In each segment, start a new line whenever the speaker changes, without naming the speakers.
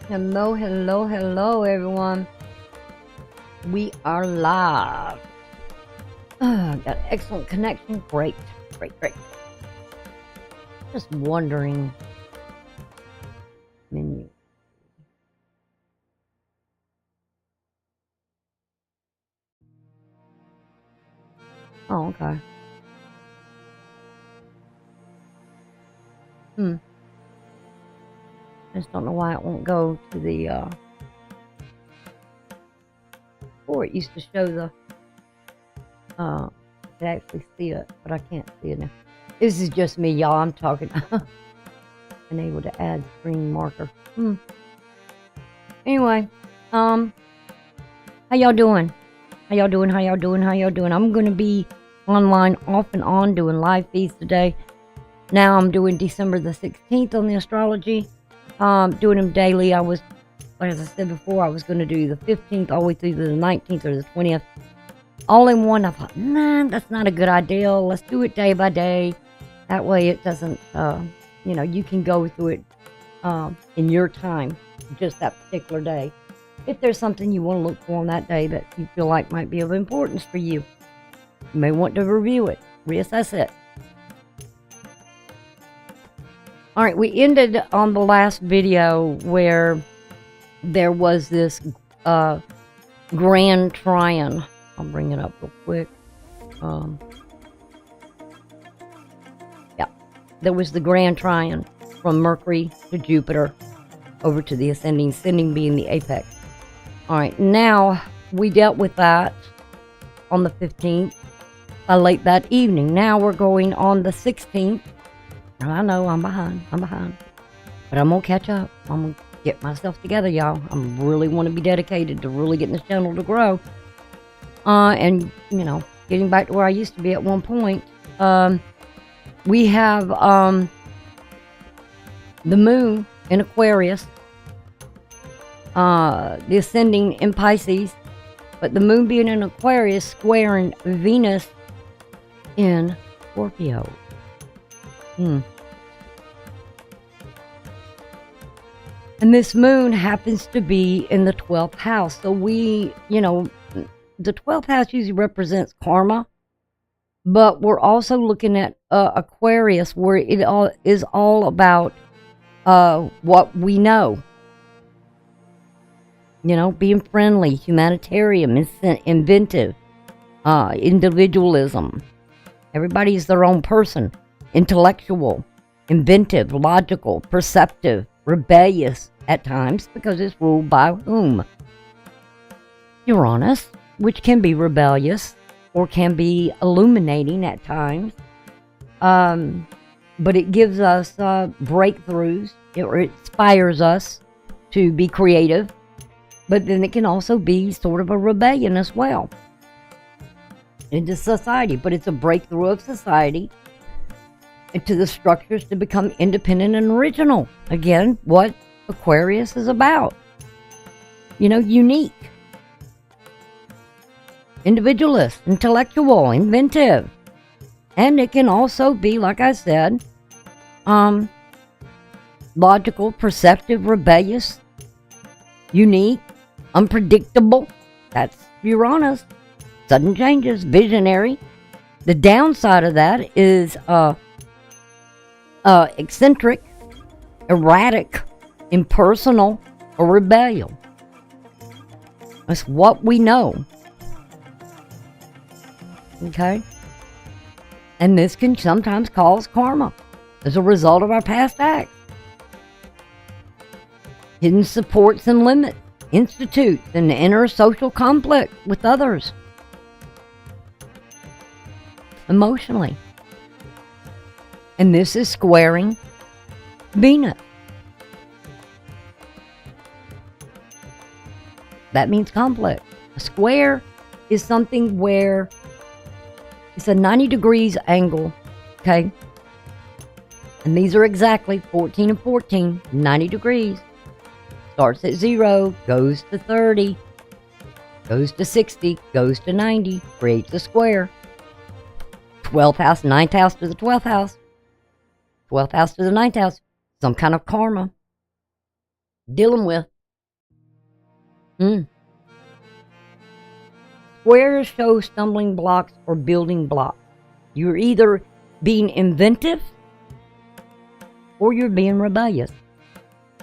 Hello, hello, hello, everyone. We are live. Got excellent connection. Great, great, great. Just wondering. Menu. Oh, okay. I just don't know why it won't go to the, before it used to show the, to actually see it, but I can't see it now. This is just me, y'all. I'm talking. Unable to add screen marker. Anyway, how y'all doing? How y'all doing? I'm gonna be online off and on doing live feeds today. Now I'm doing December the 16th on the astrology. Doing them daily. I was, like as I said before, I was going to do the 15th all the way through to the 19th or the 20th. All in one. I thought, nah, that's not a good idea. Let's do it day by day. That way it doesn't, you can go through it in your time, just that particular day. If there's something you want to look for on that day that you feel like might be of importance for you, you may want to review it, reassess it. All right, we ended on the last video where there was this grand trine. I'll bring it up real quick. Yeah, there was the grand trine from Mercury to Jupiter over to the ascending being the apex. All right, now we dealt with that on the 15th, late that evening. Now we're going on the 16th. I know I'm behind, but I'm gonna catch up. I'm gonna get myself together, y'all. I really want to be dedicated to really getting this channel to grow, and getting back to where I used to be at one point. We have the moon in Aquarius, the ascending in Pisces, but the moon being in Aquarius squaring Venus in Scorpio. And this moon happens to be in the 12th house. So the 12th house usually represents karma, but we're also looking at Aquarius, where it all is all about what we know. Being friendly, humanitarian, inventive, individualism. Everybody's their own person. Intellectual, inventive, logical, perceptive, rebellious at times, because it's ruled by whom? Uranus, which can be rebellious or can be illuminating at times. But it gives us breakthroughs, or it inspires us to be creative. But then it can also be sort of a rebellion as well into society. But it's a breakthrough of society into the structures to become independent and original. Again, what Aquarius is about. Unique. Individualist, intellectual, inventive. And it can also be, like I said, logical, perceptive, rebellious, unique, unpredictable. That's Uranus. Sudden changes, visionary. The downside of that is eccentric, erratic, impersonal, or rebellion. That's what we know. Okay? And this can sometimes cause karma as a result of our past acts. Hidden supports and limits, institutes, and inner social conflict with others. Emotionally. And this is squaring Venus. That means conflict. A square is something where it's a 90 degrees angle, okay? And these are exactly 14 and 14, 90 degrees. Starts at 0, goes to 30, goes to 60, goes to 90, creates a square. 12th house, 9th house to the 12th house. 12th house to the 9th house. Some kind of karma. dealing with. Squares show stumbling blocks or building blocks. You're either being inventive or you're being rebellious.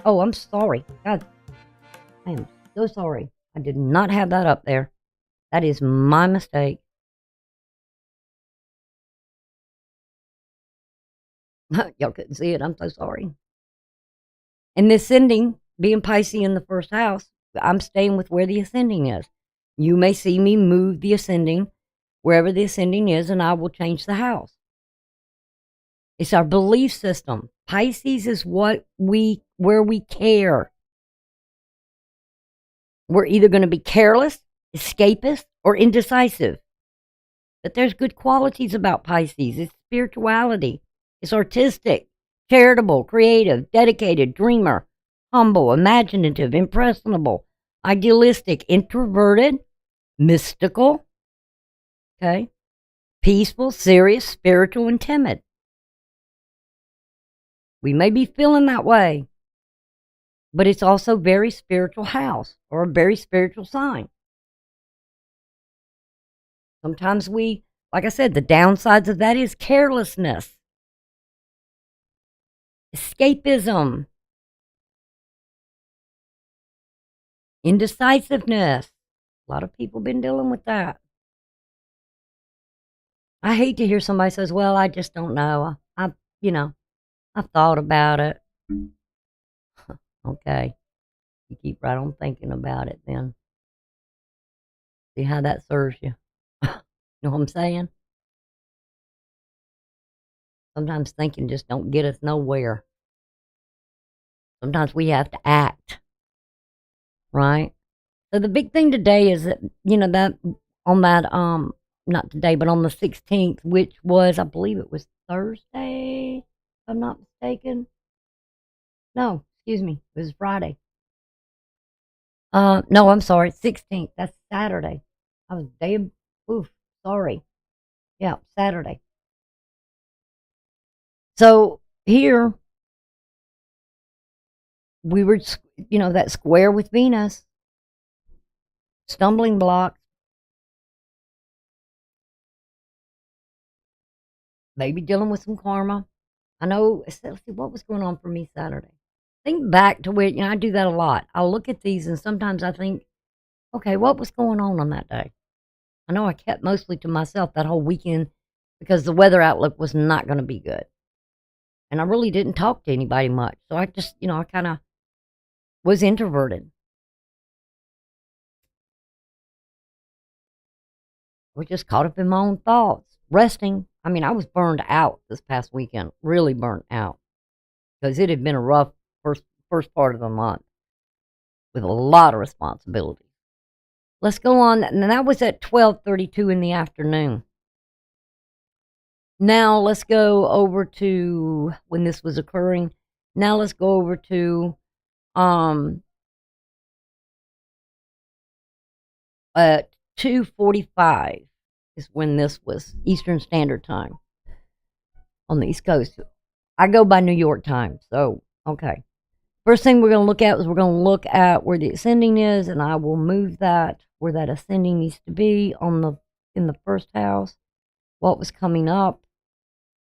Oh, I'm sorry. God, I am so sorry. I did not have that up there. That is my mistake. Y'all couldn't see it. I'm so sorry. And the ascending, being Pisces in the first house, I'm staying with where the ascending is. You may see me move the ascending wherever the ascending is, and I will change the house. It's our belief system. Pisces is where we care. We're either going to be careless, escapist, or indecisive. But there's good qualities about Pisces. It's spirituality. It's artistic, charitable, creative, dedicated, dreamer, humble, imaginative, impressionable, idealistic, introverted, mystical, okay, peaceful, serious, spiritual, and timid. We may be feeling that way, but it's also very spiritual house or a very spiritual sign. Sometimes like I said, the downsides of that is carelessness, escapism, indecisiveness. A lot of people been dealing with that. I hate to hear somebody says, well, I just don't know. I've thought about it. Okay. You keep right on thinking about it then. See how that serves you. You know what I'm saying? Sometimes thinking just don't get us nowhere. Sometimes we have to act. Right? So the big thing today is that, that on that, not today, but on the 16th, which was, I believe it was Thursday, if I'm not mistaken. No, excuse me, it was Friday. No, I'm sorry, 16th. That's Saturday. I was sorry. Yeah, Saturday. So here we were, that square with Venus, stumbling blocks, maybe dealing with some karma. I know, let's see, what was going on for me Saturday? Think back to where, I do that a lot. I'll look at these and sometimes I think, okay, what was going on that day? I know I kept mostly to myself that whole weekend because the weather outlook was not going to be good. And I really didn't talk to anybody much. So I just, I kind of was introverted. I was just caught up in my own thoughts, resting. I mean, I was burned out this past weekend, really burnt out because it had been a rough first part of the month with a lot of responsibility. Let's go on, and that was at 12:32 in the afternoon. Now let's go over to when this was occurring. Now let's go over to at 2:45 is when this was Eastern Standard Time on the East Coast. I go by New York time, so okay. First thing we're going to look at is we're going to look at where the ascending is, and I will move that where that ascending needs to be in the first house. What was coming up?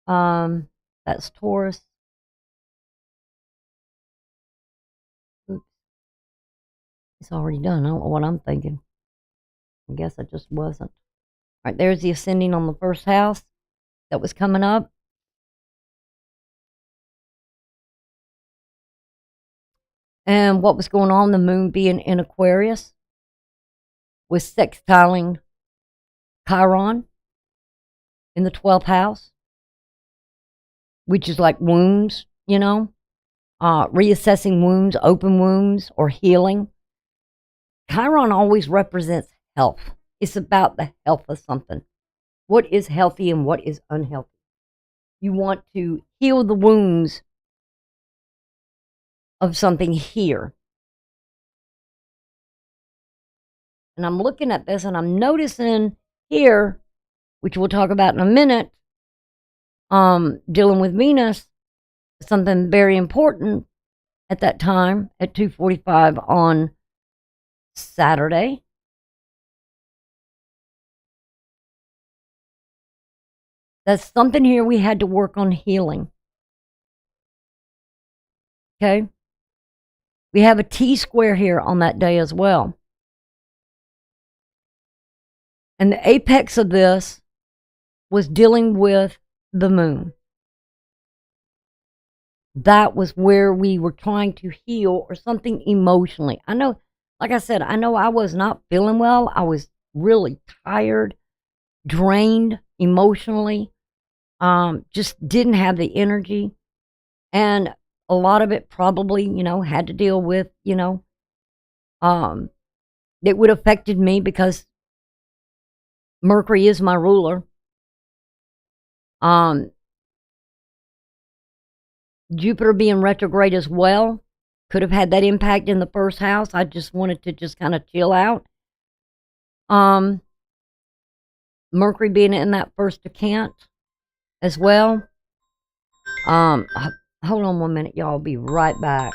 That's Taurus. Oops. It's already done. I don't know what I'm thinking. I guess I just wasn't. All right, there's the ascending on the first house that was coming up. And what was going on, the moon being in Aquarius, was sextiling Chiron in the 12th house, which is like wounds, reassessing wounds, open wounds, or healing. Chiron always represents health. It's about the health of something. What is healthy and what is unhealthy? You want to heal the wounds of something here. And I'm looking at this and I'm noticing here, which we'll talk about in a minute, dealing with Venus, something very important at that time at 2:45 on Saturday. That's something here we had to work on healing. Okay? We have a T-square here on that day as well. And the apex of this was dealing with the moon. That was where we were trying to heal or something emotionally. I know, like I said, I know I was not feeling well. I was really tired, drained emotionally, just didn't have the energy. And a lot of it probably, had to deal with, it would have affected me because Mercury is my ruler. Jupiter being retrograde as well could have had that impact in the first house. I just wanted to just kind of chill out. Mercury being in that first decan as well. Hold on 1 minute, y'all. I'll be right back.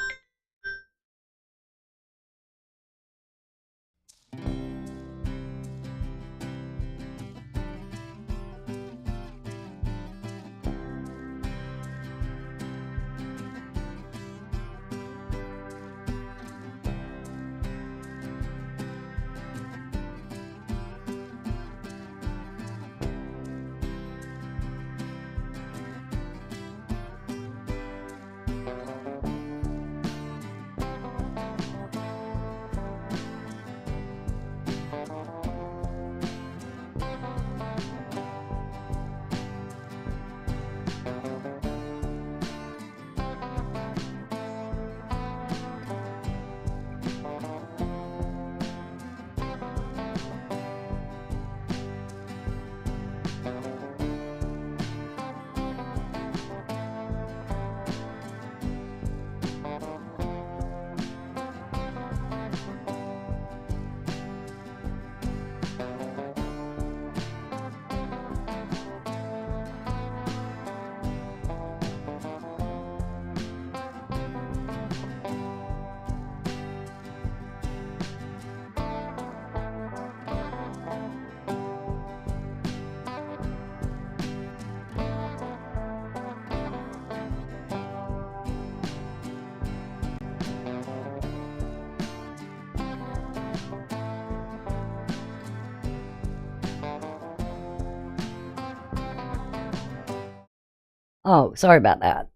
Oh, sorry about that.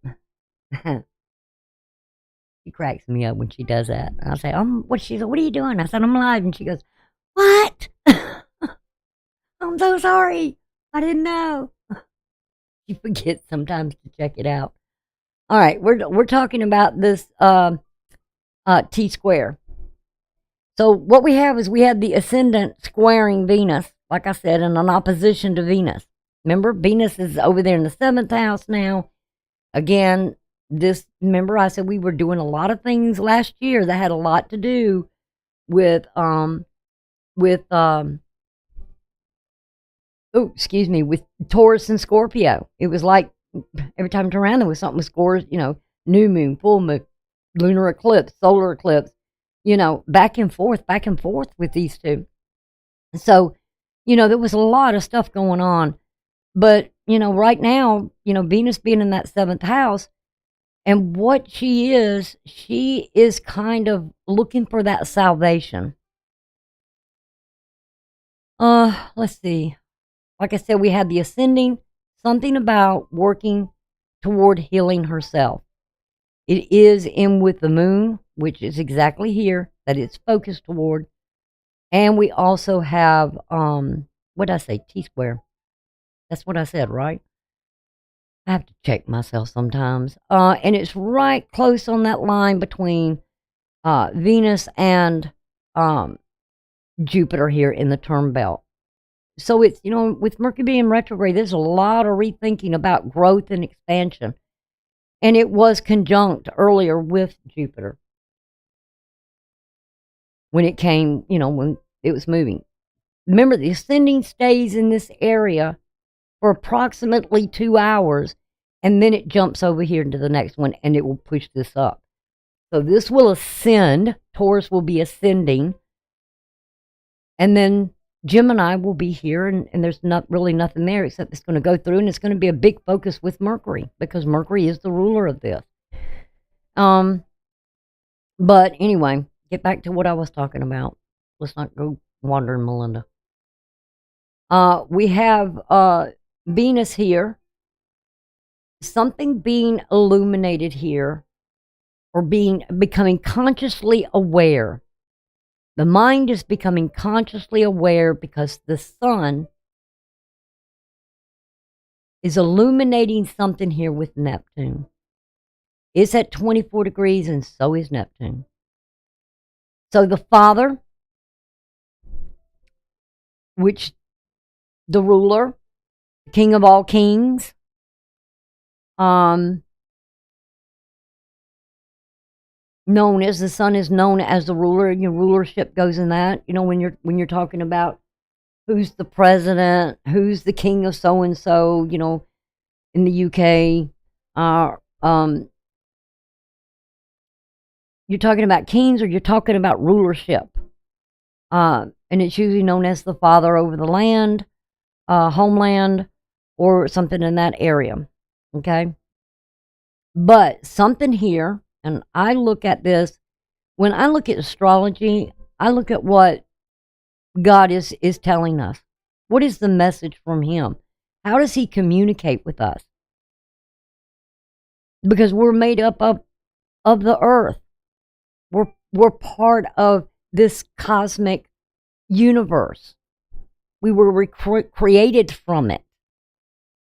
She cracks me up when she does that. I say, what are you doing? I said, I'm live. And she goes, what? I'm so sorry. I didn't know. She forgets sometimes to check it out. All right, we're talking about this T-square. So what we have is we had the ascendant squaring Venus, like I said, in an opposition to Venus. Remember, Venus is over there in the 7th house now. Again, remember I said we were doing a lot of things last year that had a lot to do with with Taurus and Scorpio. It was like every time I turned around there was something with scores, new moon, full moon, lunar eclipse, solar eclipse, back and forth with these two. So, there was a lot of stuff going on. But, right now, Venus being in that 7th house, and what she is kind of looking for that salvation. Let's see. Like I said, we had the ascending, something about working toward healing herself. It is in with the moon, which is exactly here, that it's focused toward. And we also have, what did I say, T-square. That's what I said, right? I have to check myself sometimes. And it's right close on that line between Venus and Jupiter here in the term belt. So it's, with Mercury being retrograde, there's a lot of rethinking about growth and expansion. And it was conjunct earlier with Jupiter when it came, when it was moving. Remember, the ascending stays in this area for approximately 2 hours, and then it jumps over here into the next one, and it will push this up. So this will ascend. Taurus will be ascending. And then Gemini will be here, and there's not really nothing there except it's going to go through, and it's going to be a big focus with Mercury because Mercury is the ruler of this. But anyway, get back to what I was talking about. Let's not go wandering, Melinda. We have Venus here. Something being illuminated here, or becoming consciously aware. The mind is becoming consciously aware because the sun is illuminating something here with Neptune. It's at 24 degrees, and so is Neptune. So the Father, which the ruler, King of all kings, known as the sun is known as the ruler. Your rulership goes in that. You know, when you're talking about who's the president, who's the king of so and so, you know, in the UK, you're talking about kings, or you're talking about rulership. And it's usually known as the father over the land, homeland, or something in that area. Okay? But something here, and I look at this, when I look at astrology, I look at what God is telling us. What is the message from Him? How does He communicate with us? Because we're made up of the earth. We're part of this cosmic universe. We were created from it.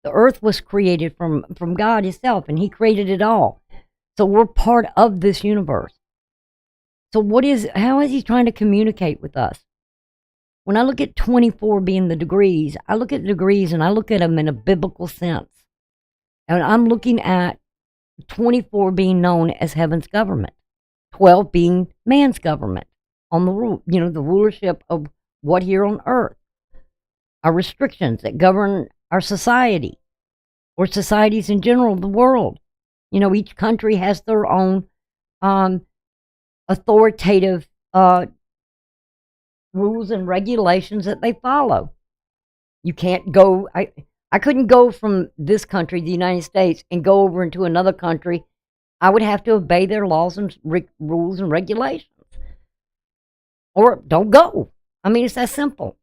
The earth was created from God Himself, and He created it all. So we're part of this universe. So how is He trying to communicate with us? When I look at 24 being the degrees, I look at degrees and I look at them in a biblical sense. And I'm looking at 24 being known as heaven's government, 12 being man's government on the the rulership of what here on earth, our restrictions that govern our society, or societies in general, the world. You know, each country has their own authoritative rules and regulations that they follow. You can't go, I couldn't go from this country, the United States, and go over into another country. I would have to obey their laws and rules and regulations. Or don't go. I mean, it's that simple.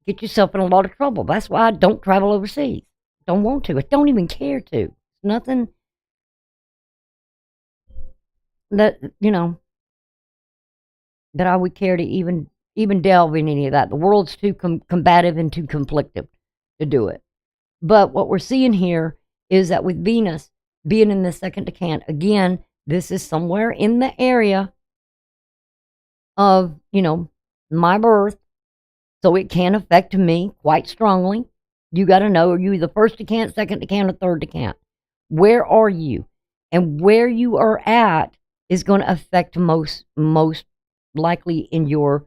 Get yourself in a lot of trouble. That's why I don't travel overseas. Don't want to. I don't even care to. Nothing that, that I would care to even delve in any of that. The world's too combative and too conflictive to do it. But what we're seeing here is that with Venus being in the second decan, again, this is somewhere in the area of, my birth. So it can affect me quite strongly. You got to know, are you the first decan, second decan, or third decan? Where are you? And where you are at is going to affect most likely in your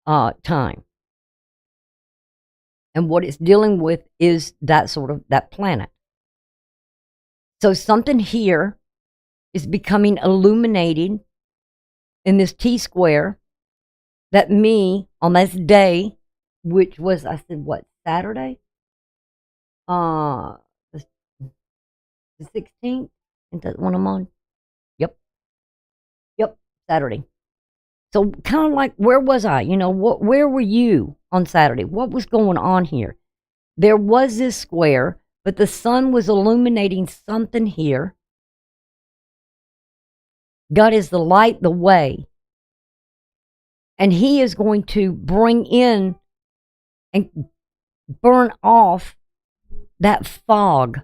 time. And what it's dealing with is that planet. So something here is becoming illuminated in this T-square that me, on this day, which was, I said, what, Saturday? The 16th? Is that one I'm on? Yep, Saturday. So kind of like, where was I? Where were you on Saturday? What was going on here? There was this square, but the sun was illuminating something here. God is the light, the way. And He is going to bring in and burn off that fog.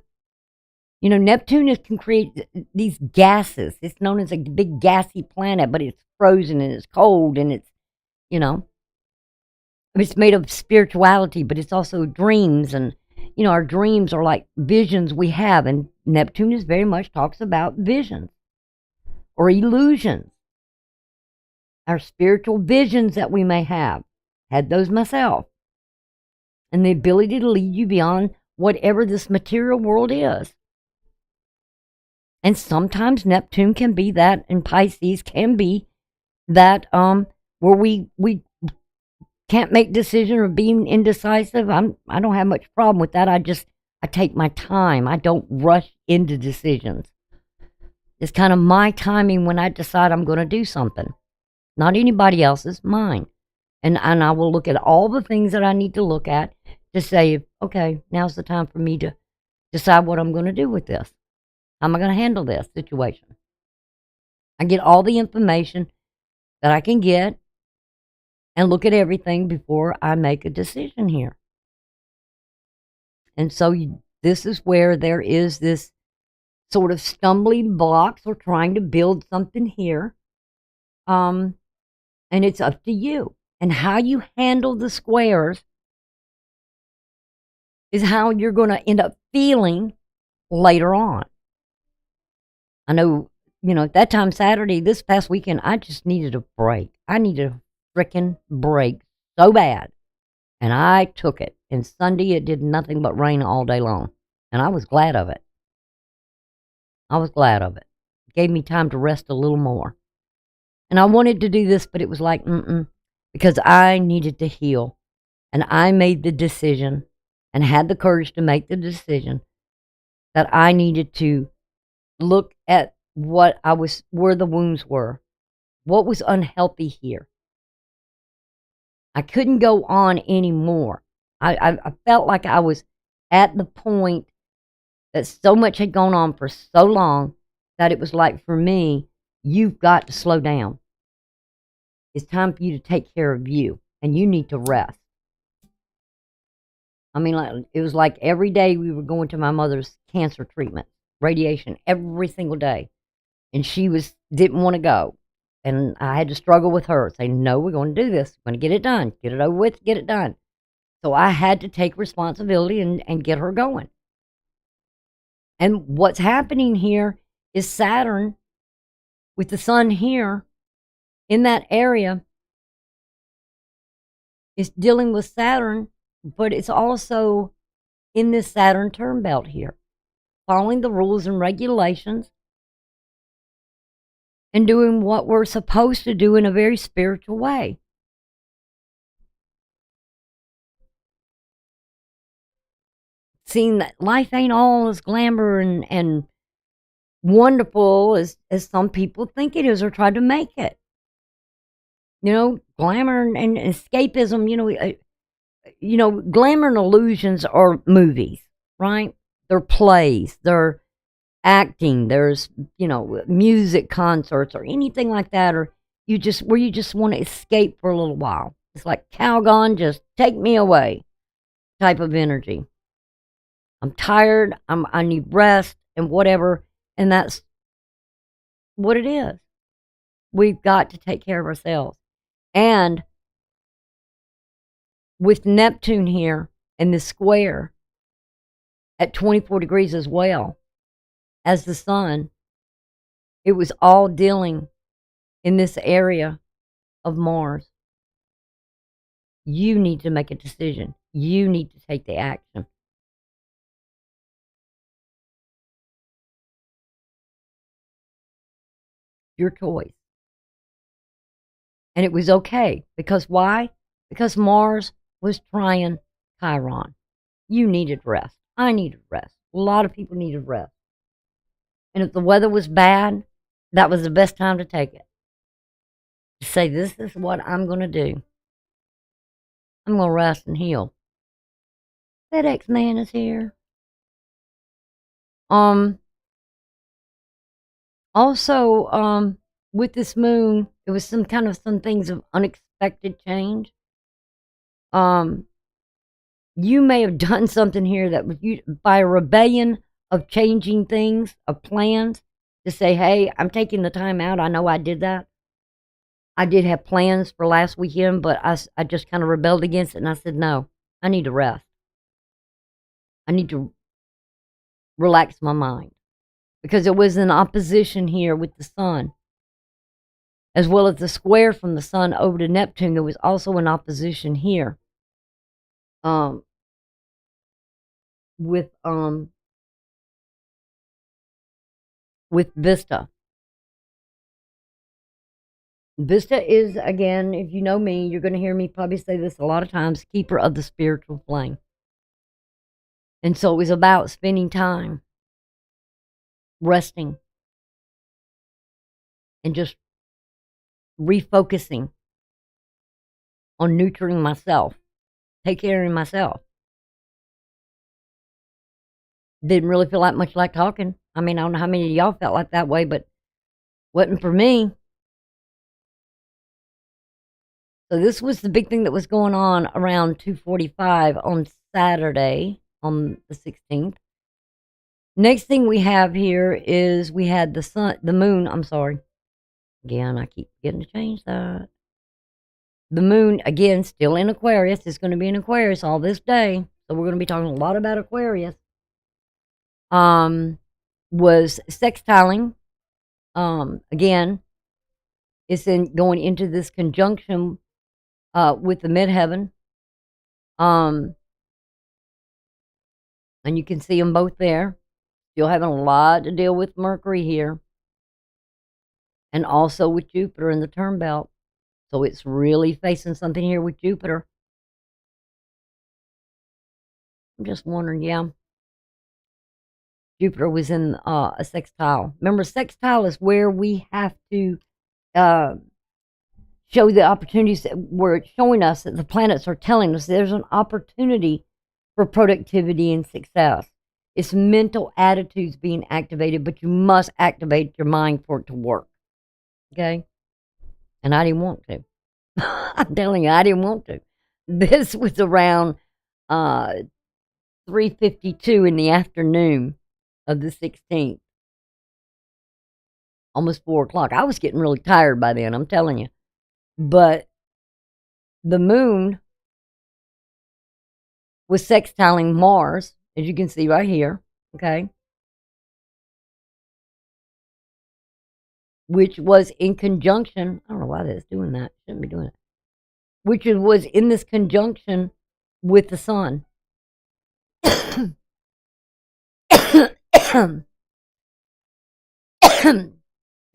Neptune can create these gases. It's known as a big gassy planet, but it's frozen and it's cold and it's, it's made of spirituality, but it's also dreams. And, our dreams are like visions we have. And Neptune is very much talks about visions or illusions. Our spiritual visions that we may have. Had those myself. And the ability to lead you beyond whatever this material world is. And sometimes Neptune can be that, and Pisces can be that, where we can't make decision or being indecisive. I don't have much problem with that. I take my time. I don't rush into decisions. It's kind of my timing when I decide I'm going to do something. Not anybody else's, mine. And I will look at all the things that I need to look at to say, okay, now's the time for me to decide what I'm going to do with this. How am I going to handle this situation? I get all the information that I can get and look at everything before I make a decision here. And so this is where there is this sort of stumbling blocks or trying to build something here. And it's up to you. And how you handle the squares is how you're going to end up feeling later on. I know, at that time, Saturday, this past weekend, I just needed a break. I needed a freaking break so bad. And I took it. And Sunday, it did nothing but rain all day long. And I was glad of it. It gave me time to rest a little more. And I wanted to do this, but it was like, because I needed to heal. And I made the decision and had the courage to make the decision that I needed to look at where the wounds were, what was unhealthy here. I couldn't go on anymore. I felt like I was at the point that so much had gone on for so long that it was like, for me, you've got to slow down. It's time for you to take care of you, and you need to rest. I mean, it was like every day we were going to my mother's cancer treatment, radiation, every single day. And she didn't want to go. And I had to struggle with her, say, no, we're going to do this. We're going to get it done. Get it over with, get it done. So I had to take responsibility and get her going. And what's happening here is Saturn, with the sun here in that area, is dealing with Saturn, but it's also in this Saturn term belt here, following the rules and regulations and doing what we're supposed to do in a very spiritual way. Seeing that life ain't all as glamour and wonderful as some people think it is or try to make it. Glamour and escapism, glamour and illusions are movies, right? They're plays, they're acting, there's, music concerts or anything like that, or you just want to escape for a little while. It's like Calgon, just take me away type of energy. I'm tired, I need rest and whatever, and that's what it is. We've got to take care of ourselves. And with Neptune here and the square at 24 degrees as well as the sun, it was all dealing in this area of Mars. You need to make a decision. You need to take the action. Your choice. And it was okay. Because why? Because Mars was trying Chiron. You needed rest. I needed rest. A lot of people needed rest. And if the weather was bad, that was the best time to take it. To say, this is what I'm going to do. I'm going to rest and heal. FedEx man is here. Also, with this moon, it was some things of unexpected change. You may have done something here that was by a rebellion of changing things, of plans, to say, hey, I'm taking the time out. I know I did that. I did have plans for last weekend, but I just kind of rebelled against it, and I said, no, I need to rest. I need to relax my mind. Because it was in opposition here with the sun. As well as the square from the sun over to Neptune, there was also an opposition here. With with Vista. Vista is, again, if you know me, you're going to hear me probably say this a lot of times, keeper of the spiritual flame. And so it was about spending time, resting, and just refocusing on nurturing myself, take care of myself. Didn't really feel that much like talking. I mean, I don't know how many of y'all felt like that way, but wasn't for me. So this was the big thing that was going on around 2:45 on Saturday, on the 16th. Next thing we have here is we had the moon, I'm sorry. Again, I keep getting to change that. The moon, again, still in Aquarius. It's going to be in Aquarius all this day. So we're going to be talking a lot about Aquarius. Was sextiling. Again, it's going into this conjunction with the midheaven. And you can see them both there. Still having a lot to deal with Mercury here. And also with Jupiter in the turn belt. So it's really facing something here with Jupiter. I'm just wondering, yeah. Jupiter was in a sextile. Remember, sextile is where we have to show the opportunities where it's showing us that the planets are telling us there's an opportunity for productivity and success. It's mental attitudes being activated, but you must activate your mind for it to work. Okay? And I didn't want to. I'm telling you, I didn't want to. This was around 3:52 in the afternoon of the 16th. Almost 4 o'clock. I was getting really tired by then, I'm telling you. But the moon was sextiling Mars, as you can see right here, okay? Which was in conjunction, I don't know why that's doing that, shouldn't be doing it. Which was in this conjunction with the sun.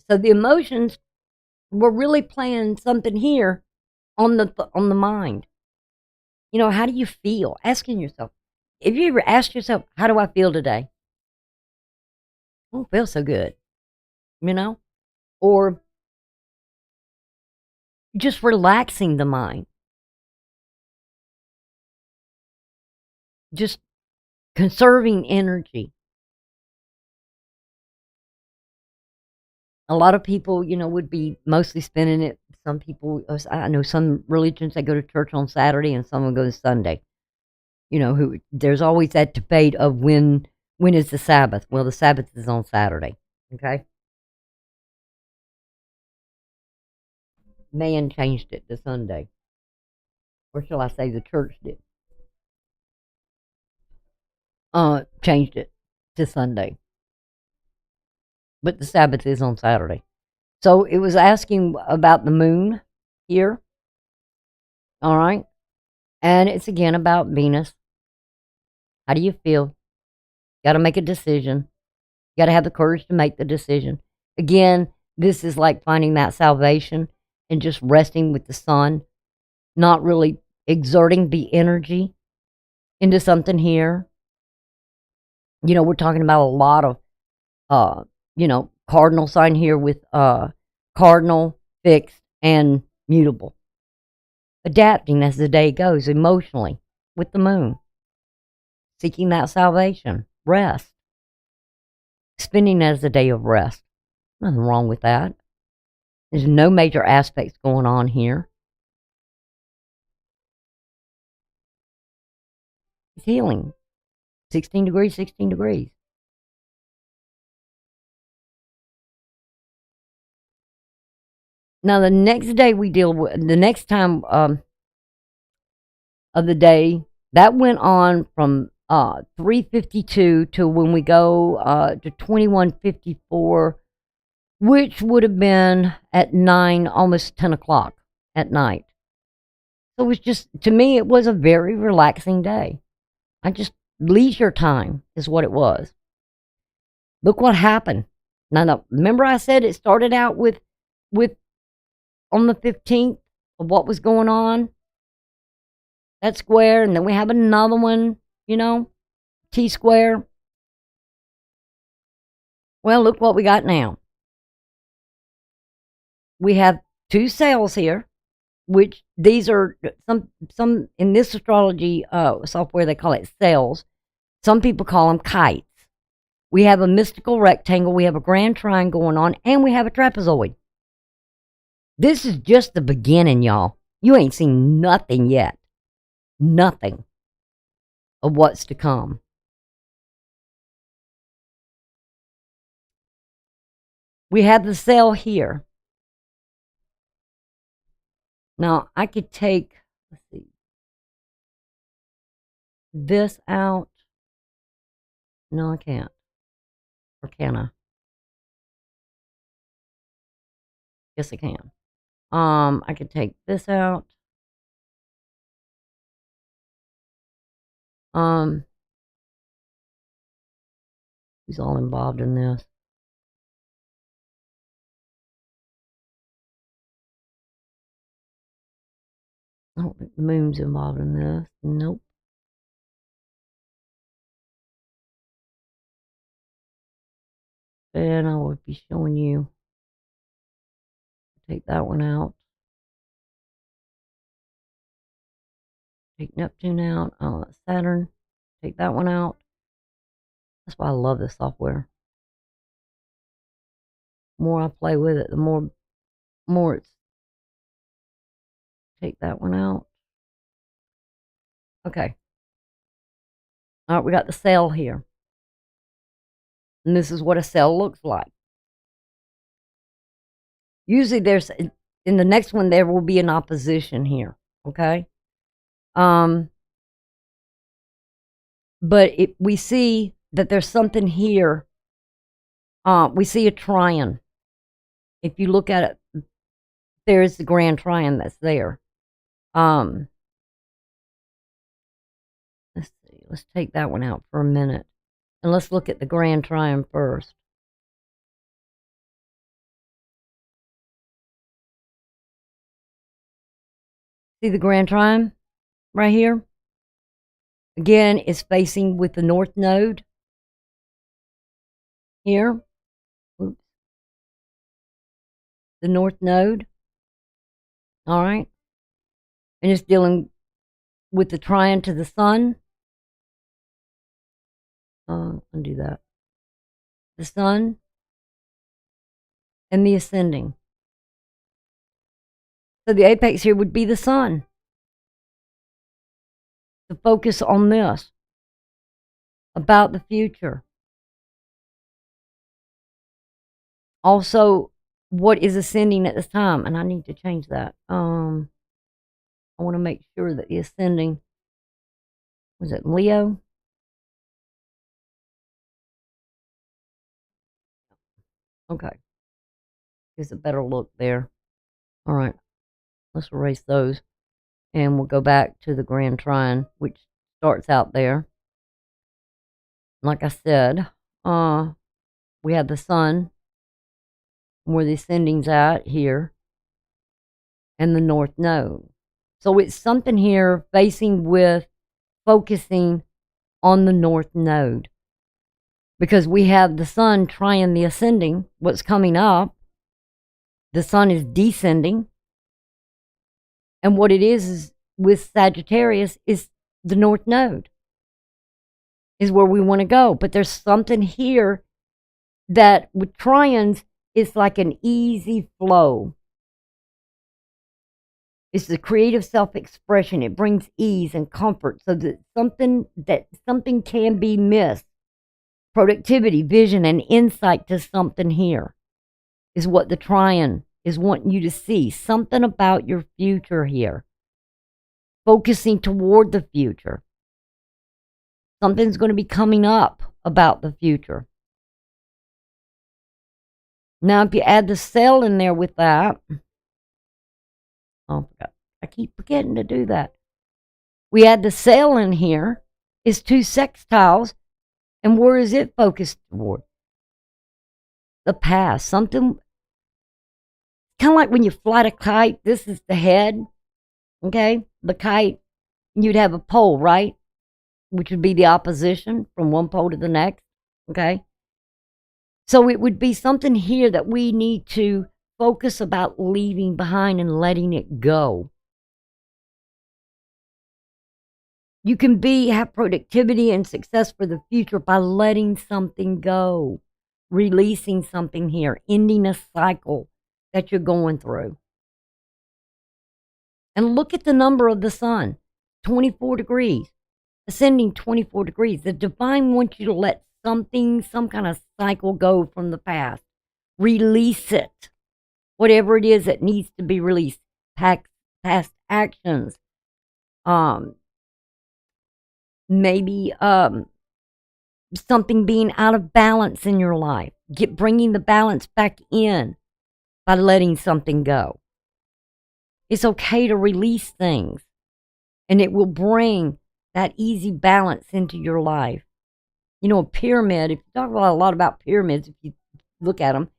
So the emotions were really playing something here on the mind. You know, how do you feel? Asking yourself. If you ever asked yourself, how do I feel today? I don't feel so good. You know? Or just relaxing the mind. Just conserving energy. A lot of people, you know, would be mostly spending it. Some people, I know some religions, they go to church on Saturday and some will go to Sunday. You know, there's always that debate of when is the Sabbath? Well, the Sabbath is on Saturday. Okay? Man changed it to Sunday. Or shall I say the church did? Changed it to Sunday. But the Sabbath is on Saturday. So it was asking about the moon here. All right. And it's again about Venus. How do you feel? Got to make a decision. Got to have the courage to make the decision. Again, this is like finding that salvation and just resting with the sun, not really exerting the energy into something here. You know, we're talking about a lot of, you know, cardinal sign here with cardinal, fixed, and mutable. Adapting as the day goes emotionally with the moon. Seeking that salvation. Rest. Spending as a day of rest. Nothing wrong with that. There's no major aspects going on here. It's healing. 16 degrees, 16 degrees. Now, the next day we deal with, the next time of the day, that went on from 3:52 to when we go to 21:54, which would have been at 9, almost 10 o'clock at night. So it was just, to me, it was a very relaxing day. Leisure time is what it was. Look what happened. Now, remember I said it started out with on the 15th of what was going on? That square, and then we have another one, T-square. Well, look what we got now. We have two cells here, which these are some in this astrology software, they call it cells. Some people call them kites. We have a mystical rectangle, we have a grand triangle going on, and we have a trapezoid. This is just the beginning, y'all. You ain't seen nothing yet. Nothing of what's to come. We have the cell here. Now, I could take, let's see, this out. No, I can't. Or can I? Yes, I can. I could take this out. Who's all involved in this? I don't think the moon's involved in this. Nope. And I would be showing you. Take that one out. Take Neptune out. Oh, that's Saturn. Take that one out. That's why I love this software. The more I play with it, the more it's. Take that one out. Okay. All right, we got the cell here. And this is what a cell looks like. Usually there's, in the next one, there will be an opposition here. Okay. But we see that there's something here. We see a trine. If you look at it, there's the grand trine that's there. Let's see. Let's take that one out for a minute. And let's look at the grand trine first. See the grand trine right here? Again, it's facing with the north node here. Oops. The north node. All right. And it's dealing with the trine to the sun. Undo that. The sun and the ascending. So the apex here would be the sun. To focus on this, about the future. Also, what is ascending at this time? And I need to change that. I want to make sure that the ascending, was it Leo? Okay. Gives a better look there. All right. Let's erase those. And we'll go back to the grand trine, which starts out there. Like I said, we have the sun, where the ascending's at here, and the north node. So it's something here facing with focusing on the north node. Because we have the sun trying the ascending, what's coming up. The sun is descending. And what it is with Sagittarius is the north node is where we want to go. But there's something here that with trions, it's like an easy flow. It's the creative self-expression. It brings ease and comfort so that something can be missed. Productivity, vision, and insight to something here is what the trion is wanting you to see. Something about your future here. Focusing toward the future. Something's going to be coming up about the future. Now, if you add the cell in there with that, oh, I keep forgetting to do that. We add the cell in here. It's two sextiles. And where is it focused toward? the past. Something kind of like when you fly a kite, this is the head, okay? The kite, you'd have a pole, right? Which would be the opposition from one pole to the next, okay? So it would be something here that we need to focus about leaving behind and letting it go. You can have productivity and success for the future by letting something go, releasing something here, ending a cycle that you're going through. And look at the number of the sun, 24 degrees, ascending 24 degrees. The divine wants you to let something, some kind of cycle go from the past. Release it. Whatever it is that needs to be released. Past actions. Maybe something being out of balance in your life. Bringing the balance back in by letting something go. It's okay to release things, and it will bring that easy balance into your life. You know, a pyramid, if you talk a lot about pyramids, if you look at them,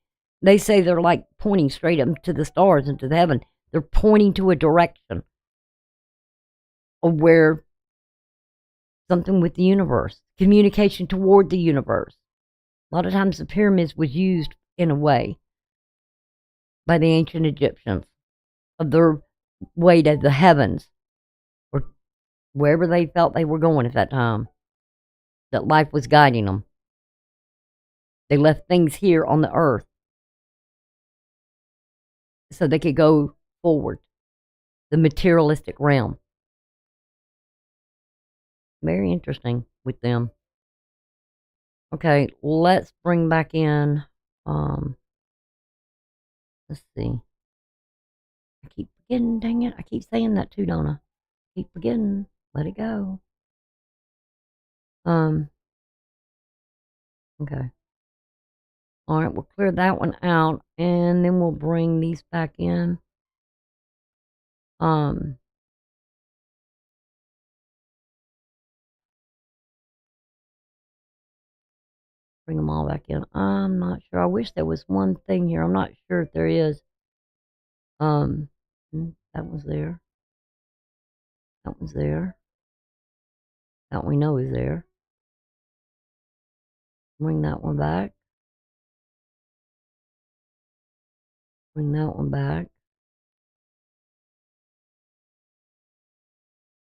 they say they're like pointing straight up to the stars and to the heaven. They're pointing to a direction of where something with the universe, communication toward the universe. A lot of times the pyramids was used in a way by the ancient Egyptians of their way to the heavens or wherever they felt they were going at that time, that life was guiding them. They left things here on the earth so they could go forward, the materialistic realm. Very interesting with them. Okay, let's bring back in, let's see. I keep forgetting, dang it. I keep saying that too, don't I? Keep forgetting. Let it go. Okay. All right, we'll clear that one out, and then we'll bring these back in. Bring them all back in. I'm not sure. I wish there was one thing here. I'm not sure if there is. That was there. That one's there. That we know is there. Bring that one back. Bring that one back.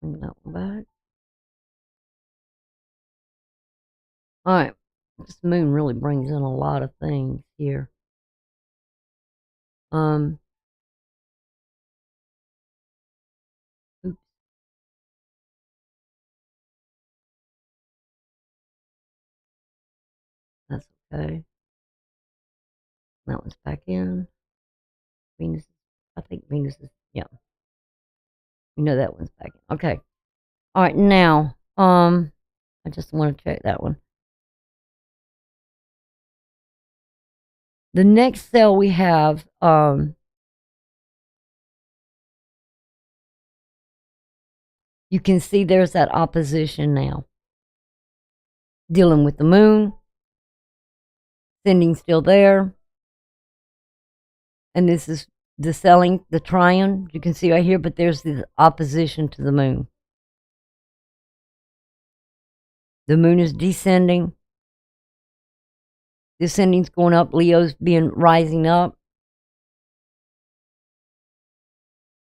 Bring that one back. All right. This moon really brings in a lot of things here. Oops. That's okay. That one's back in. Venus, I think Venus is, yeah. You know that one's back in. Okay. All right, now, I just want to check that one. The next cell we have, you can see there's that opposition now. Dealing with the moon, sending still there. And this is the selling, the triune, you can see right here, but there's the opposition to the moon. The moon is descending. The ascending's going up. Leo's rising up.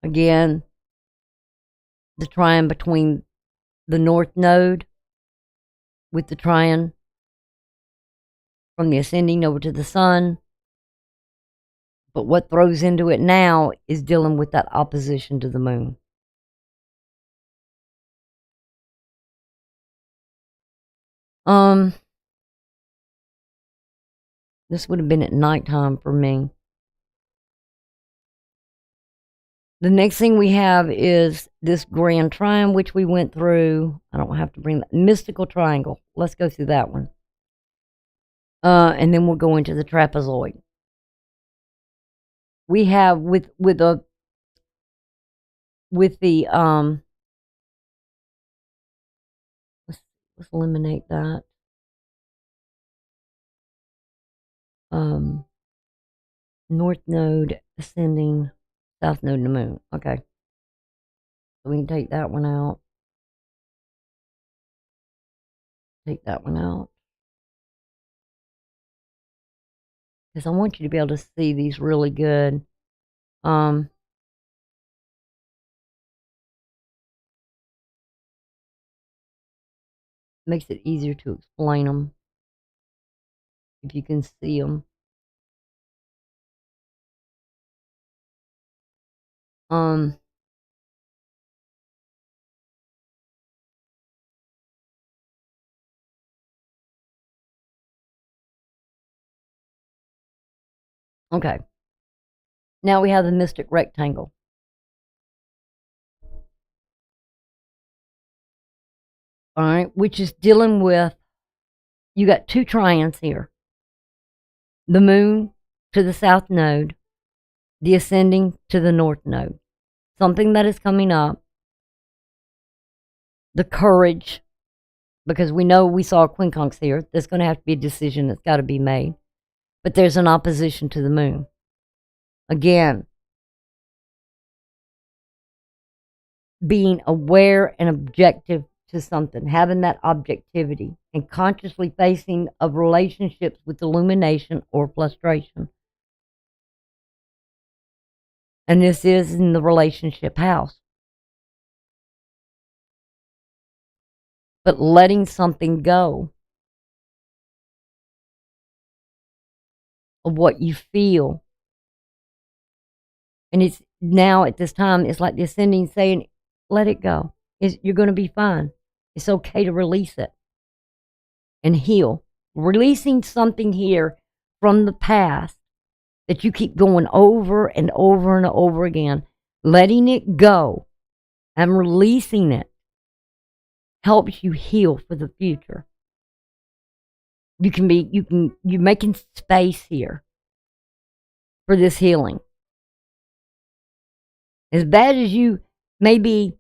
Again, the triune between the north node with the triune from the ascending over to the sun. But what throws into it now is dealing with that opposition to the moon. This would have been at nighttime for me. The next thing we have is this grand triangle, which we went through. I don't have to bring that. Mystical triangle. Let's go through that one. And then we'll go into the trapezoid. We have with the let's eliminate that. North node ascending, south node in the moon. Okay. So we can take that one out. Take that one out. Because I want you to be able to see these really good. Makes it easier to explain them if you can see them. Okay. Now we have the mystic rectangle. All right, which is dealing with, you got two trions here. The moon to the south node, the ascending to the north node. Something that is coming up. The courage, because we know we saw a quincunx here. There's going to have to be a decision that's got to be made. But there's an opposition to the moon. Again, being aware and objective to something, having that objectivity, and consciously facing of relationships with illumination or frustration. And this is in the relationship house. But letting something go of what you feel. And it's now at this time, it's like the ascending saying, let it go. You're going to be fine. It's okay to release it and heal. Releasing something here from the past that you keep going over and over and over again. Letting it go and releasing it helps you heal for the future. You're making space here for this healing. As bad as you may be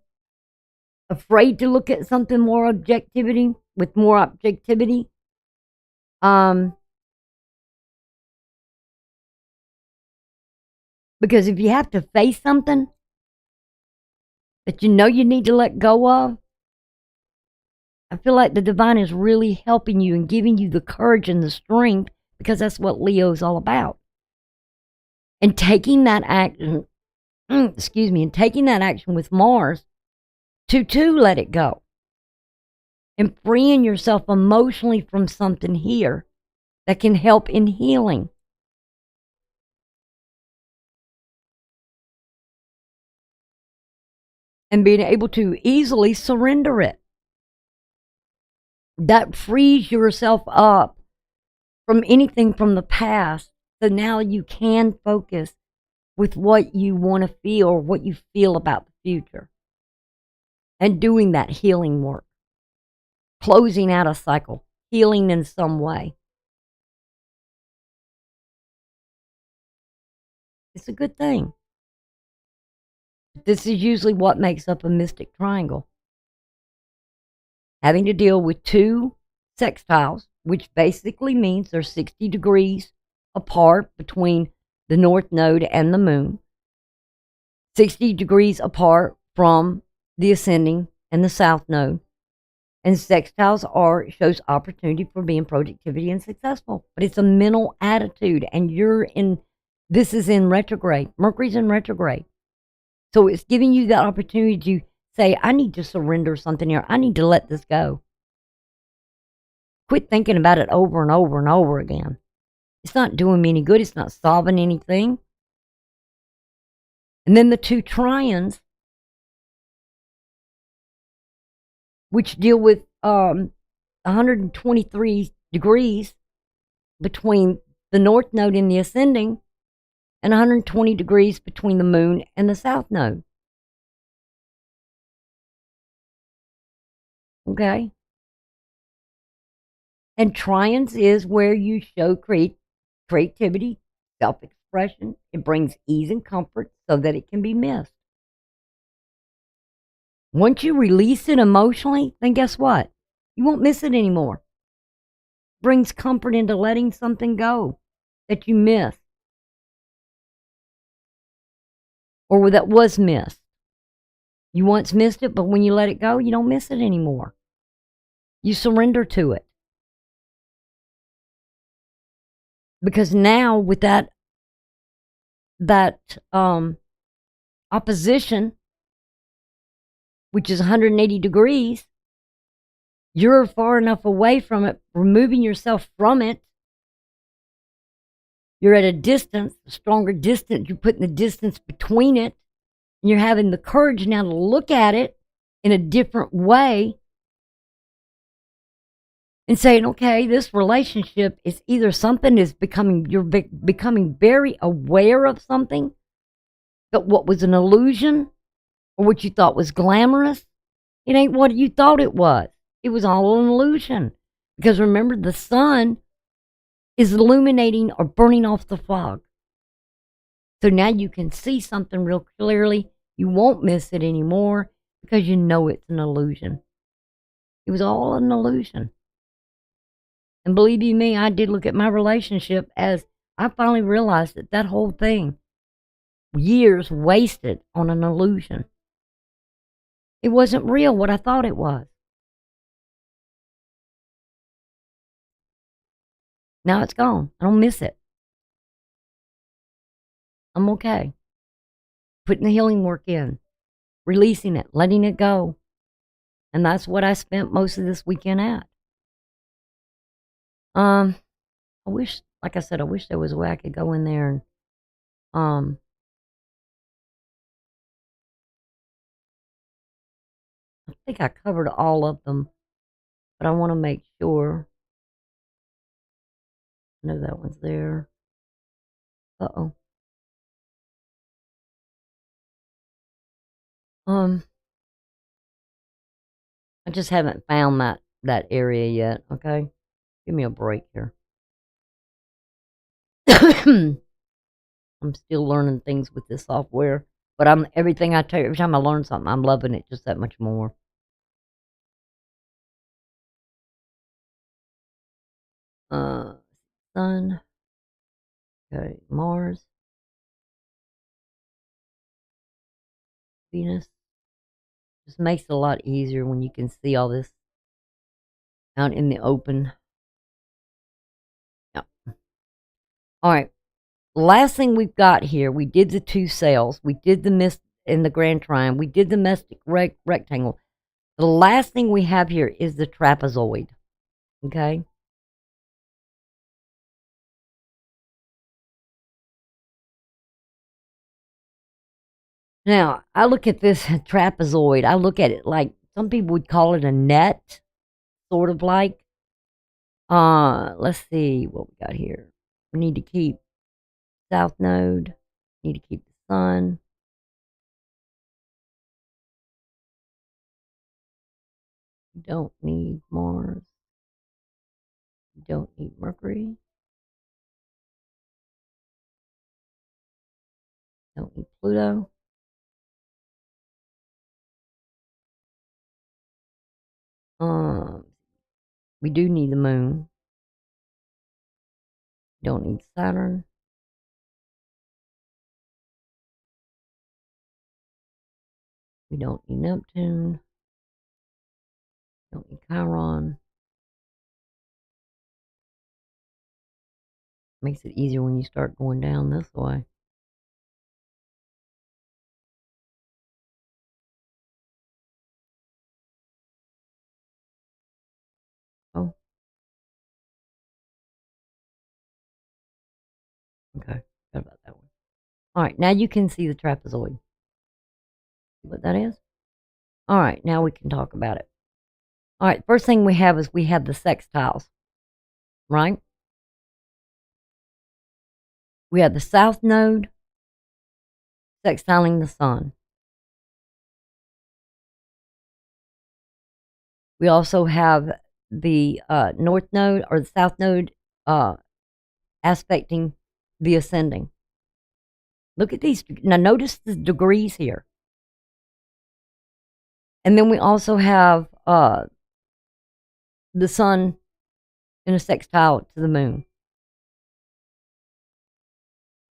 afraid to look at something with more objectivity, because if you have to face something that you know you need to let go of, I feel like the divine is really helping you and giving you the courage and the strength, because that's what Leo's all about. And taking that action, and taking that action with Mars to let it go. And freeing yourself emotionally from something here that can help in healing. And being able to easily surrender it. That frees yourself up from anything from the past. So now you can focus with what you want to feel or what you feel about the future. And doing that healing work. Closing out a cycle. Healing in some way. It's a good thing. This is usually what makes up a mystic triangle. Having to deal with two sextiles, which basically means they're 60 degrees apart between the north node and the moon. 60 degrees apart from the ascending and the south node. And sextiles shows opportunity for being productivity and successful. But it's a mental attitude, and this is in retrograde. Mercury's in retrograde. So it's giving you the opportunity to say, I need to surrender something here. I need to let this go. Quit thinking about it over and over and over again. It's not doing me any good. It's not solving anything. And then the two trions, which deal with 123 degrees between the north node and the ascending, and 120 degrees between the moon and the south node. Okay? And trions is where you show creativity, self-expression. It brings ease and comfort so that it can be missed. Once you release it emotionally, then guess what? You won't miss it anymore. Brings comfort into letting something go. that you missed or that was missed. You once missed it, but when you let it go, you don't miss it anymore. You surrender to it. Because now with that opposition, which is 180 degrees, you're far enough away from it, removing yourself from it. You're at a distance, a stronger distance. You're putting the distance between it. And you're having the courage now to look at it in a different way and saying, okay, this relationship is either something is becoming, you're becoming very aware of something, but what was an illusion or what you thought was glamorous, it ain't what you thought it was. It was all an illusion. Because remember, the sun is illuminating or burning off the fog. So now you can see something real clearly. You won't miss it anymore because you know it's an illusion. It was all an illusion. And believe you me, I did look at my relationship as I finally realized that that whole thing, years wasted on an illusion. It wasn't real what I thought it was. Now it's gone. I don't miss it. I'm okay. Putting the healing work in, releasing it, letting it go. And that's what I spent most of this weekend at. I wish, like I said, I wish there was a way I could go in there and, I think I covered all of them, but I want to make sure. I know that one's there. Uh-oh. I just haven't found that area yet, okay? Give me a break here. I'm still learning things with this software, but everything I tell you, every time I learn something, I'm loving it just that much more. Sun. Okay, Mars. Venus. Just makes it a lot easier when you can see all this out in the open. Yeah. All right. Last thing we've got here, we did the two sails. We did the mist in the Grand Trine. We did the mystic rectangle. The last thing we have here is the trapezoid. Okay? Now, I look at this trapezoid. I look at it like some people would call it a net, sort of like. Let's see what we got here. We need to keep South Node. Need to keep the Sun. You don't need Mars. You don't need Mercury. Don't need Pluto. We do need the Moon. Don't need Saturn. We don't need Neptune. Don't need Chiron. Makes it easier when you start going down this way. Oh. Okay. Forgot about that one. All right. Now you can see the trapezoid. See what that is? All right. Now we can talk about it. All right. First thing we have is we have the sextiles. Right? We have the South Node sextiling the Sun. We also have the North Node or the South Node aspecting the ascending. Look at these. Now notice the degrees here. And then we also have the Sun in a sextile to the Moon.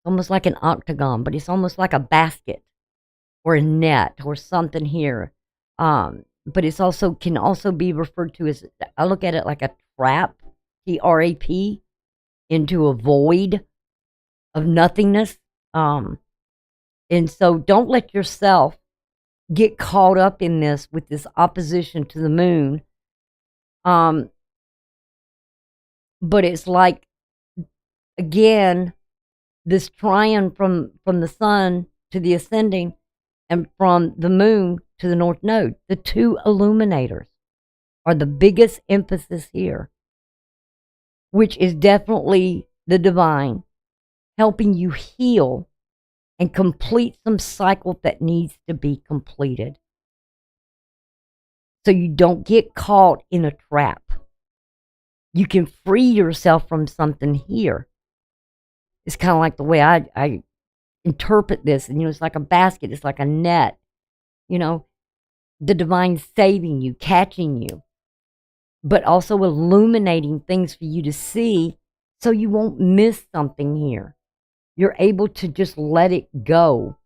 almost like an octagon, but it's almost like a basket or a net or something here. But it's also can also be referred to as, I look at it like a trap, TRAP, into a void of nothingness. And so don't let yourself get caught up in this with this opposition to the moon. But it's like, again, this trine from the sun to the ascending and from the moon to the north node. The two illuminators are the biggest emphasis here, which is definitely the divine helping you heal and complete some cycle that needs to be completed. So you don't get caught in a trap. You can free yourself from something here. It's kind of like the way I interpret this. And, it's like a basket. It's like a net. The divine saving you, catching you, but also illuminating things for you to see so you won't miss something here. You're able to just let it go.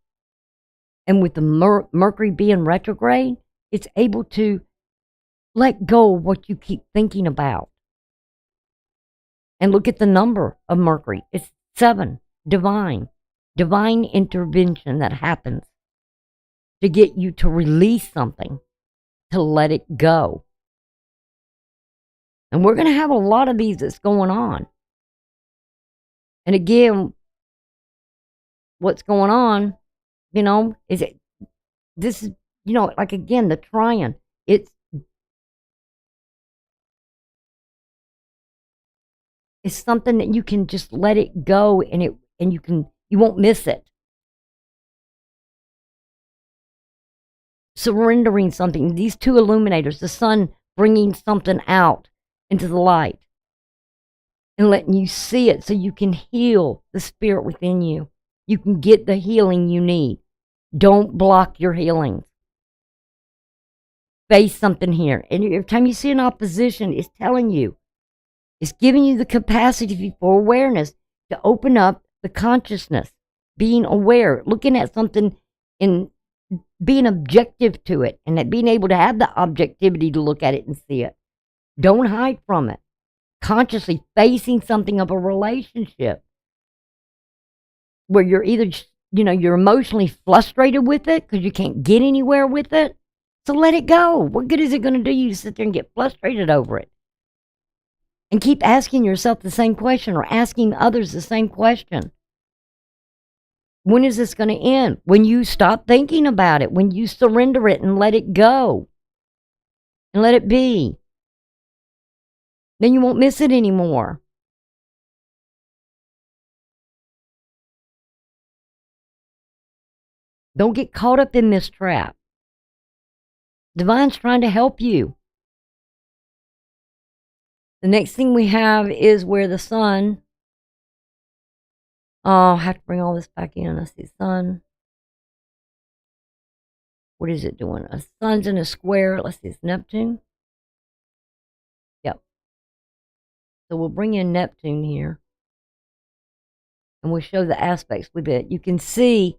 And with the Mercury being retrograde, it's able to let go of what you keep thinking about. And look at the number of Mercury. It's 7, divine intervention that happens to get you to release something, to let it go. And we're going to have a lot of these that's going on. And again, what's going on, is it, this is, like again, the trine. It's something that you can just let it go, and you won't miss it. Surrendering something. These two illuminators, the sun bringing something out into the light and letting you see it so you can heal the spirit within you. You can get the healing you need. Don't block your healings. Face something here. And every time you see an opposition, it's telling you, it's giving you the capacity for awareness to open up the consciousness, being aware, looking at something and being objective to it, and that being able to have the objectivity to look at it and see it. Don't hide from it. Consciously facing something of a relationship where you're either, you're emotionally frustrated with it because you can't get anywhere with it. So let it go. What good is it going to do you to sit there and get frustrated over it? And keep asking yourself the same question, or asking others the same question. When is this going to end? When you stop thinking about it, when you surrender it and let it go and let it be. Then you won't miss it anymore. Don't get caught up in this trap. Divine's trying to help you. The next thing we have is where the sun. Oh, I'll have to bring all this back in. I see sun. What is it doing? A sun's in a square. Let's see, it's Neptune. Yep. So we'll bring in Neptune here. And we'll show the aspects with it. You can see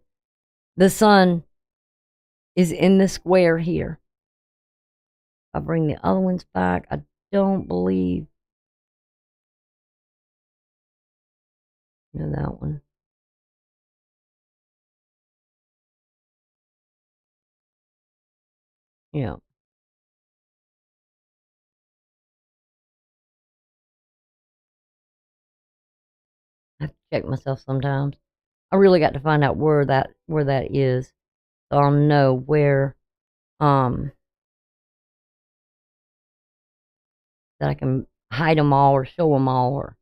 the sun is in the square here. I'll bring the other ones back. I don't believe. That one. Yeah. I have to check myself sometimes. I really got to find out where that is, so I'll know where that I can hide them all or show them all. Or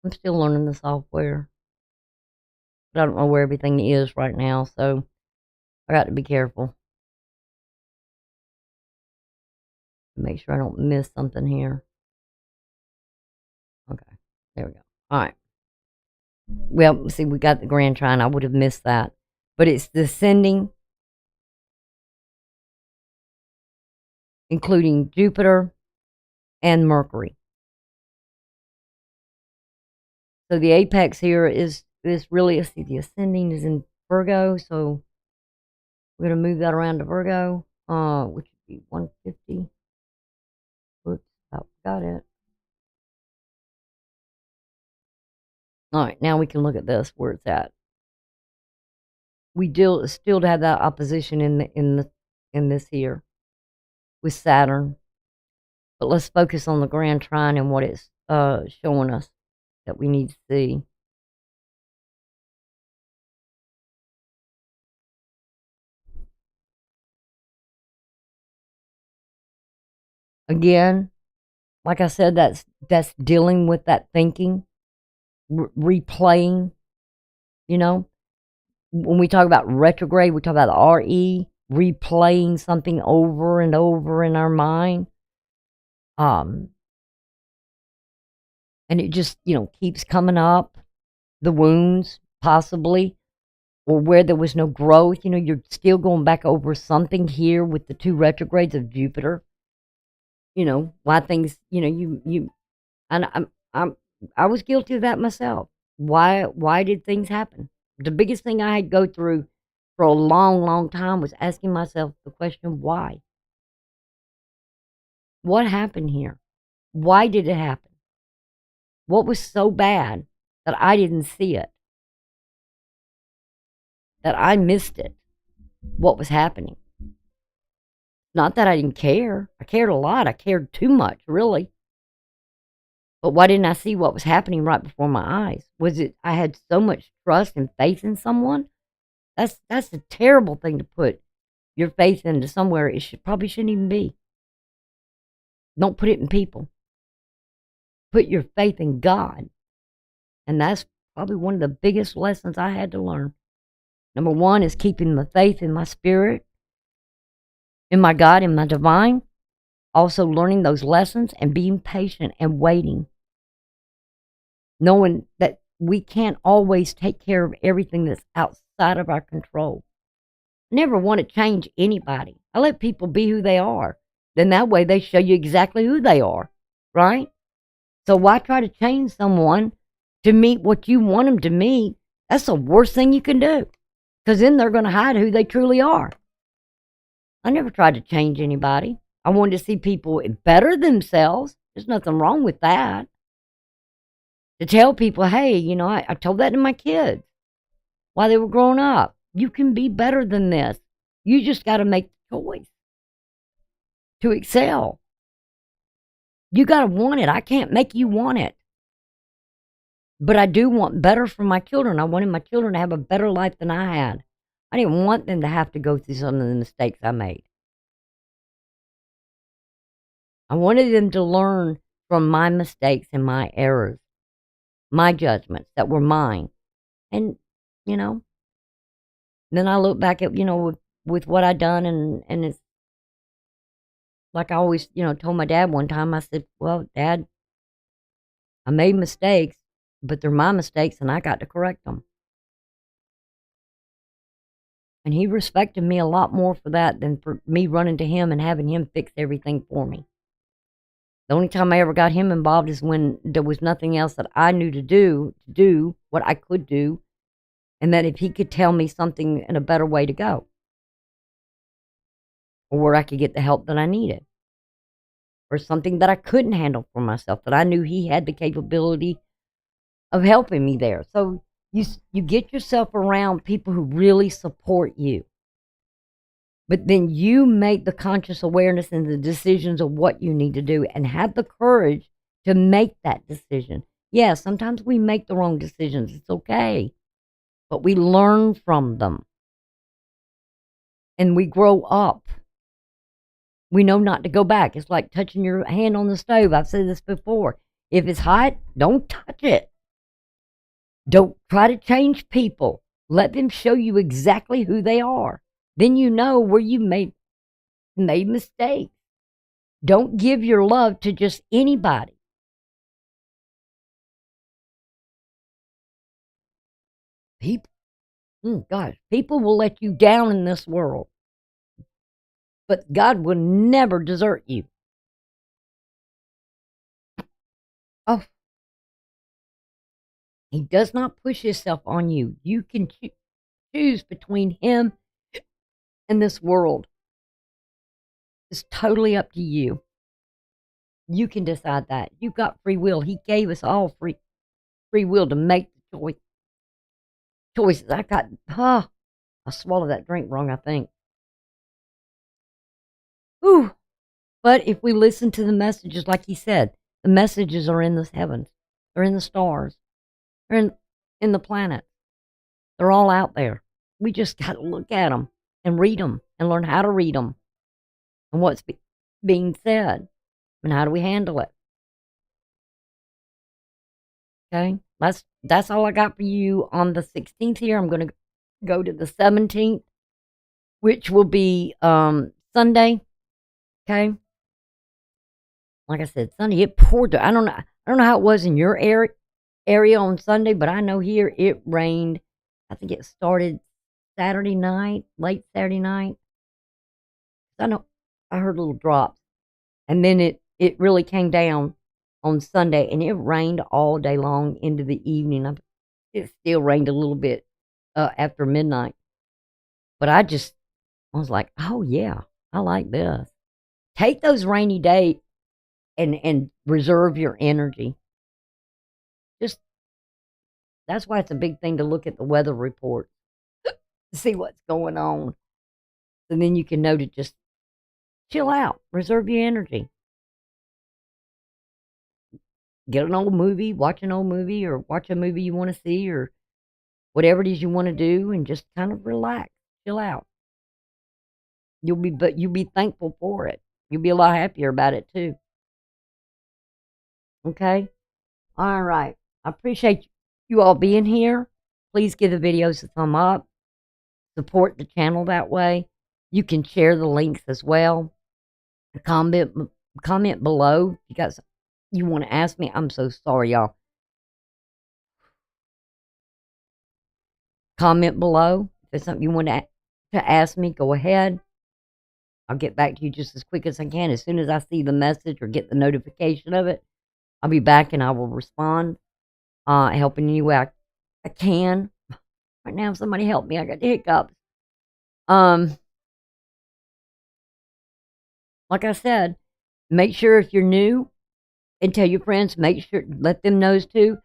I'm still learning the software, but I don't know where everything is right now, so I got to be careful. Make sure I don't miss something here. Okay, there we go. All right. Well, see, we got the grand trine. I would have missed that. But it's descending including Jupiter and Mercury. So the apex here is really, let's see, the ascending is in Virgo, so we're going to move that around to Virgo, which would be 150. Whoops, oh, got it. All right, now we can look at this, where it's at. We still have that opposition in this here with Saturn, but let's focus on the grand trine and what it's showing us that we need to see. Again, like I said, that's dealing with that thinking, replaying. You know, when we talk about retrograde, we talk about RE, replaying something over and over in our mind. And it just, keeps coming up. The wounds, possibly, or where there was no growth. You're still going back over something here with the 2 retrogrades of Jupiter. Why things, and I was guilty of that myself. Why did things happen? The biggest thing I had to go through for a long, long time was asking myself the question, why? What happened here? Why did it happen? What was so bad that I didn't see it? That I missed it? What was happening? Not that I didn't care. I cared a lot. I cared too much, really. But why didn't I see what was happening right before my eyes? Was it I had so much trust and faith in someone? That's a terrible thing to put your faith into somewhere it probably shouldn't even be. Don't put it in people. Put your faith in God. And that's probably one of the biggest lessons I had to learn. Number 1 is keeping the faith in my spirit, in my God, in my divine. Also learning those lessons and being patient and waiting. Knowing that we can't always take care of everything that's outside of our control. I never want to change anybody. I let people be who they are. Then that way they show you exactly who they are, right? So why try to change someone to meet what you want them to meet? That's the worst thing you can do, because then they're going to hide who they truly are. I never tried to change anybody. I wanted to see people better themselves. There's nothing wrong with that. To tell people, hey, I told that to my kids while they were growing up. You can be better than this. You just got to make the choice to excel. You got to want it. I can't make you want it. But I do want better for my children. I wanted my children to have a better life than I had. I didn't want them to have to go through some of the mistakes I made. I wanted them to learn from my mistakes and my errors, my judgments that were mine. And, then I look back at, with what I done, and it's like I always, told my dad one time, I said, well, Dad, I made mistakes, but they're my mistakes and I got to correct them. And he respected me a lot more for that than for me running to him and having him fix everything for me. The only time I ever got him involved is when there was nothing else that I knew to do what I could do, and that if he could tell me something in a better way to go, or where I could get the help that I needed, or something that I couldn't handle for myself, that I knew he had the capability of helping me there. So you get yourself around people who really support you. But then you make the conscious awareness and the decisions of what you need to do and have the courage to make that decision. Yeah, sometimes we make the wrong decisions. It's okay. But we learn from them. And we grow up. We know not to go back. It's like touching your hand on the stove. I've said this before. If it's hot, don't touch it. Don't try to change people. Let them show you exactly who they are. Then you know where you made mistakes. Don't give your love to just anybody. People, gosh, people will let you down in this world. But God will never desert you. Oh, He does not push Himself on you. You can choose between Him and this world. It's totally up to you. You can decide that. You've got free will. He gave us all free will to make the choices. I swallowed that drink wrong, I think. Whew. But if we listen to the messages, like He said, the messages are in the heavens. They're in the stars. They're in the planet. They're all out there. We just got to look at them and read them and learn how to read them and what's being said and how do we handle it. Okay, that's all I got for you on the 16th here. I'm going to go to the 17th, which will be Sunday. Okay, like I said, Sunday it poured. I don't know how it was in your area on Sunday, but I know here it rained. I think it started Saturday night, late Saturday night. I know I heard little drops, and then it really came down on Sunday, and it rained all day long into the evening. It still rained a little bit after midnight, but I was like, oh yeah, I like this. Take those rainy days and reserve your energy. Just that's why it's a big thing to look at the weather report to see what's going on, and then you can know to just chill out, reserve your energy. Get an old movie, watch an old movie, or watch a movie you want to see, or whatever it is you want to do, and just kind of relax, chill out. You'll be thankful for it. You'll be a lot happier about it too. Okay? All right. I appreciate you all being here. Please give the videos a thumb up. Support the channel that way. You can share the links as well. Comment below if you want to ask me. I'm so sorry, y'all. Comment below if there's something you want to ask me. Go ahead. I'll get back to you just as quick as I can. As soon as I see the message or get the notification of it, I'll be back and I will respond, helping any way I can. Right now, somebody help me. I got the hiccups. Like I said, make sure if you're new and tell your friends, make sure, let them know too.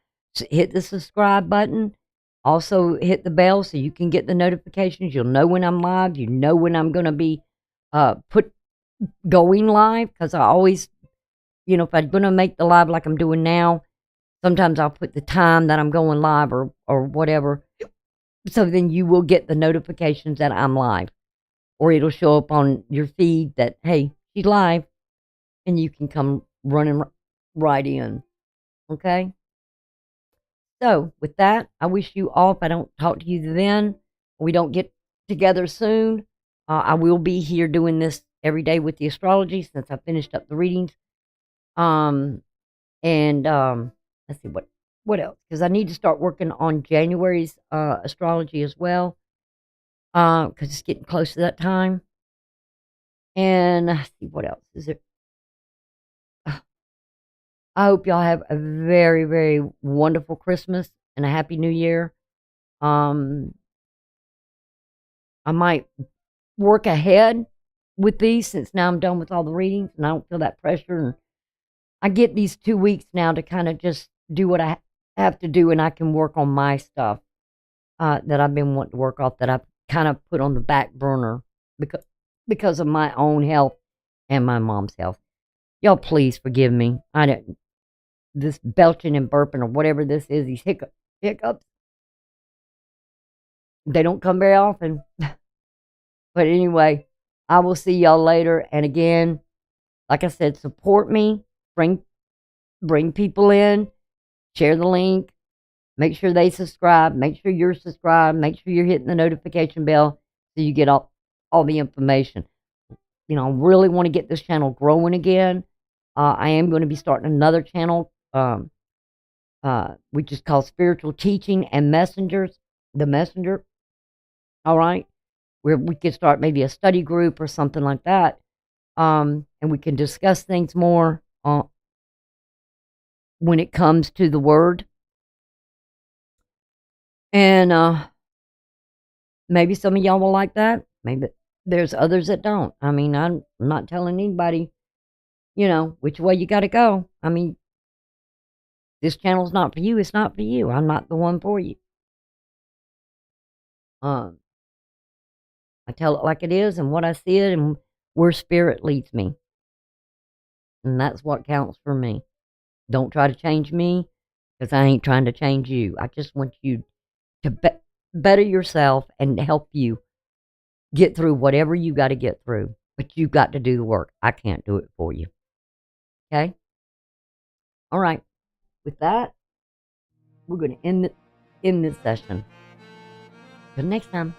Hit the subscribe button. Also hit the bell so you can get the notifications. You'll know when I'm live. You know when I'm going to be going live, because I always, if I'm going to make the live like I'm doing now, sometimes I'll put the time that I'm going live or whatever. So then you will get the notifications that I'm live, or it'll show up on your feed that, hey, she's live, and you can come running right in. Okay? So with that, I wish you all, if I don't talk to you then, we don't get together soon, I will be here doing this every day with the astrology since I finished up the readings. Let's see what else, because I need to start working on January's astrology as well, because it's getting close to that time. And let's see what else is there. I hope y'all have a very, very wonderful Christmas and a happy New Year. I might work ahead with these since now I'm done with all the readings and I don't feel that pressure. And I get these 2 weeks now to kind of just do what I have to do, and I can work on my stuff that I've been wanting to work off, that I've kind of put on the back burner because of my own health and my mom's health. Y'all please forgive me. This belching and burping or whatever this is, these hiccups, they don't come very often. But anyway, I will see y'all later. And again, like I said, support me. Bring people in. Share the link. Make sure they subscribe. Make sure you're subscribed. Make sure you're hitting the notification bell so you get all the information. I really want to get this channel growing again. I am going to be starting another channel, which is called Spiritual Teaching and Messengers. The Messenger. All right. where we could start maybe a study group or something like that. And we can discuss things more when it comes to the word. And maybe some of y'all will like that. Maybe there's others that don't. I mean, I'm not telling anybody, which way you got to go. I mean, this channel's not for you. It's not for you. I'm not the one for you. I tell it like it is and what I see it and where spirit leads me. And that's what counts for me. Don't try to change me because I ain't trying to change you. I just want you to better yourself and help you get through whatever you got to get through. But you've got to do the work. I can't do it for you. Okay? All right. With that, we're going to end this session. Till next time.